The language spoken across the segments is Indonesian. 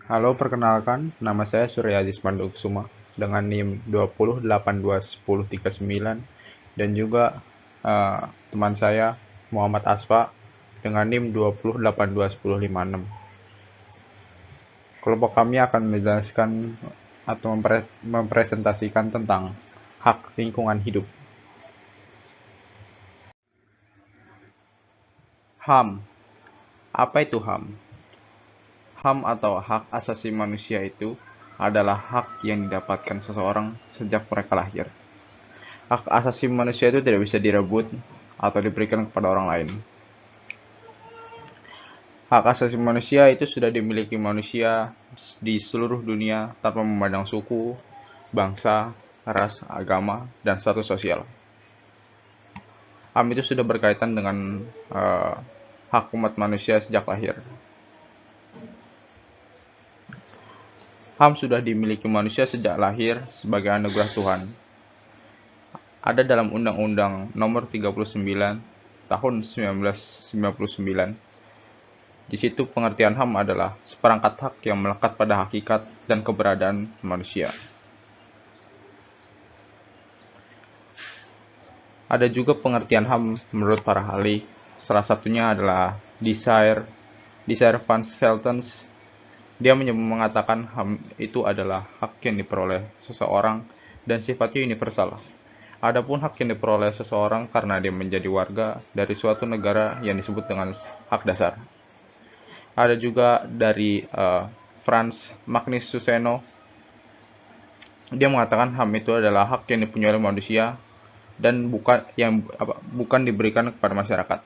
Halo, perkenalkan, nama saya Surya Aziz Panduksuma dengan NIM 20821039 dan juga teman saya Muhammad Asfa dengan NIM 20821056. Kelompok kami akan menjelaskan atau mempresentasikan tentang hak lingkungan hidup. HAM. Apa itu HAM? HAM atau hak asasi manusia itu adalah hak yang didapatkan seseorang sejak mereka lahir. Hak asasi manusia itu tidak bisa direbut atau diberikan kepada orang lain. Hak asasi manusia itu sudah dimiliki manusia di seluruh dunia tanpa memandang suku, bangsa, ras, agama, dan status sosial. HAM itu sudah berkaitan dengan hak umat manusia sejak lahir. HAM sudah dimiliki manusia sejak lahir sebagai anugerah Tuhan. Ada dalam Undang-Undang Nomor 39 Tahun 1999. Di situ pengertian HAM adalah seperangkat hak yang melekat pada hakikat dan keberadaan manusia. Ada juga pengertian HAM menurut para ahli. Salah satunya adalah Desire van Zeltens. Dia mengatakan HAM itu adalah hak yang diperoleh seseorang dan sifatnya universal. Adapun hak yang diperoleh seseorang karena dia menjadi warga dari suatu negara yang disebut dengan hak dasar. Ada juga dari Frans Magnus Suseno. Dia mengatakan HAM itu adalah hak yang dipunyai oleh manusia dan bukan diberikan kepada masyarakat.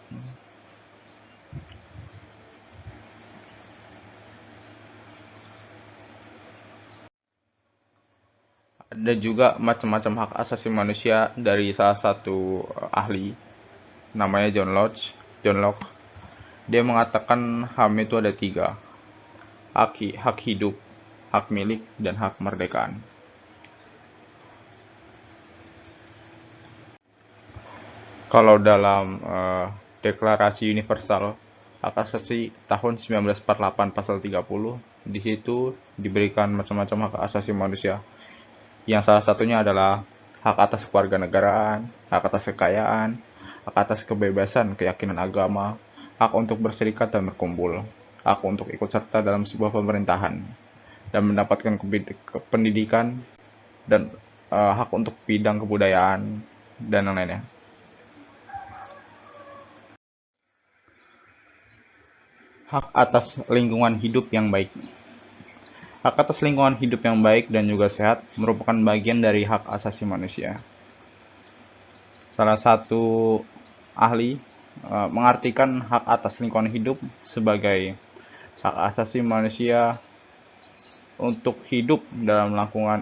Ada juga macam-macam hak asasi manusia dari salah satu ahli, namanya John Locke. Dia mengatakan HAM itu ada tiga, hak hidup, hak milik, dan hak kemerdekaan. Kalau dalam Deklarasi Universal Hak Asasi tahun 1948 pasal 30, di situ diberikan macam-macam hak asasi manusia. Yang salah satunya adalah hak atas kewarganegaraan, hak atas kekayaan, hak atas kebebasan keyakinan agama, hak untuk berserikat dan berkumpul, hak untuk ikut serta dalam sebuah pemerintahan, dan mendapatkan pendidikan, dan hak untuk bidang kebudayaan, dan lain-lainnya. Hak atas lingkungan hidup yang baik. Hak atas lingkungan hidup yang baik dan juga sehat merupakan bagian dari hak asasi manusia. Salah satu ahli mengartikan hak atas lingkungan hidup sebagai hak asasi manusia untuk hidup dalam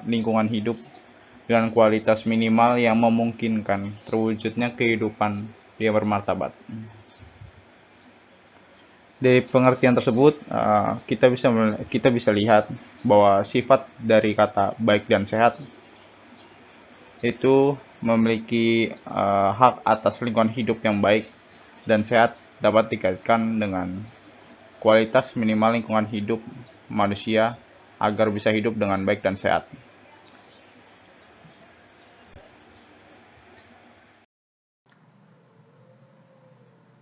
lingkungan hidup dengan kualitas minimal yang memungkinkan terwujudnya kehidupan yang bermartabat. Dari pengertian tersebut, kita bisa lihat bahwa sifat dari kata baik dan sehat itu memiliki hak atas lingkungan hidup yang baik dan sehat dapat dikaitkan dengan kualitas minimal lingkungan hidup manusia agar bisa hidup dengan baik dan sehat.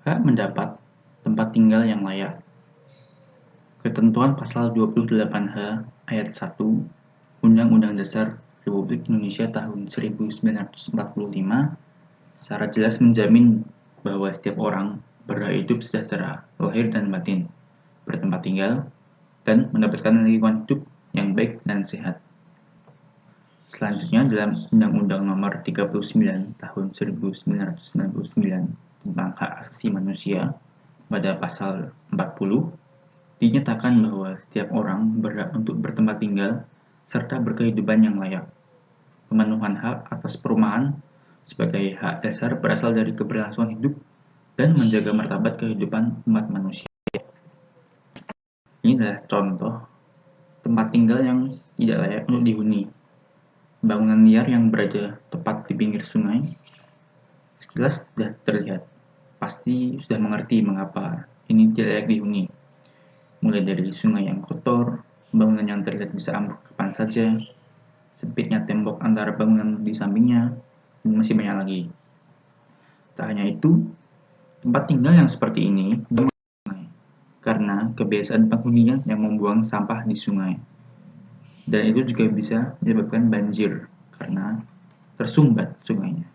Hak mendapat tempat tinggal yang layak. Ketentuan Pasal 28H Ayat 1 Undang-Undang Dasar Republik Indonesia tahun 1945 secara jelas menjamin bahwa setiap orang berhak hidup sejahtera, lahir dan batin, bertempat tinggal, dan mendapatkan lingkungan hidup yang baik dan sehat. Selanjutnya dalam Undang-Undang Nomor 39 Tahun 1999 tentang Hak Asasi Manusia pada pasal 40 dinyatakan bahwa setiap orang berhak untuk bertempat tinggal serta berkehidupan yang layak. Pemenuhan hak atas perumahan sebagai hak dasar berasal dari keberlangsungan hidup dan menjaga martabat kehidupan umat manusia. Ini adalah contoh tempat tinggal yang tidak layak untuk dihuni. Bangunan liar yang berada tepat di pinggir sungai, sekilas sudah terlihat. Pasti sudah mengerti mengapa ini tidak layak dihuni. Mulai dari sungai yang kotor, bangunan yang terlihat bisa ambruk kapan saja, sempitnya tembok antara bangunan di sampingnya, dan masih banyak lagi. Tak hanya itu, tempat tinggal yang seperti ini karena kebiasaan penghuninya yang membuang sampah di sungai. Dan itu juga bisa menyebabkan banjir karena tersumbat sungainya.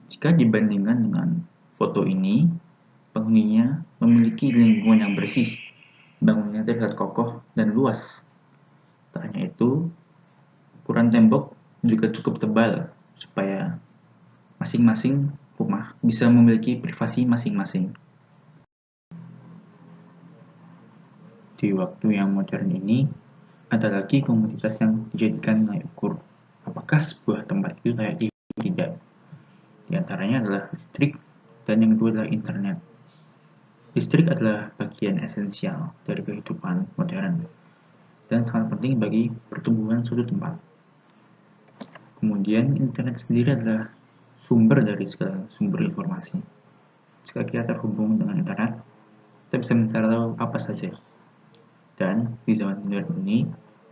Jika dibandingkan dengan foto ini, penghuninya memiliki lingkungan yang bersih, bangunannya terlihat kokoh dan luas. Tak hanya itu, ukuran tembok juga cukup tebal supaya masing-masing rumah bisa memiliki privasi masing-masing. Di waktu yang modern ini, ada lagi komoditas yang dijadikan nilai ukur apakah sebuah tempat itu layak atau tidak. Di antaranya adalah listrik, dan yang kedua adalah internet. Listrik adalah bagian esensial dari kehidupan modern dan sangat penting bagi pertumbuhan suatu tempat. Kemudian internet sendiri adalah sumber dari segala sumber informasi. Jika kita terhubung dengan internet, kita bisa mencari tahu apa saja. Dan di zaman modern ini,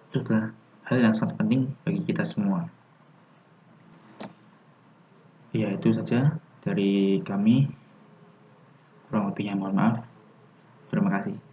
itu adalah hal yang sangat penting bagi kita semua. Ya, itu saja dari kami. Kurang lebihnya mohon maaf. Terima kasih.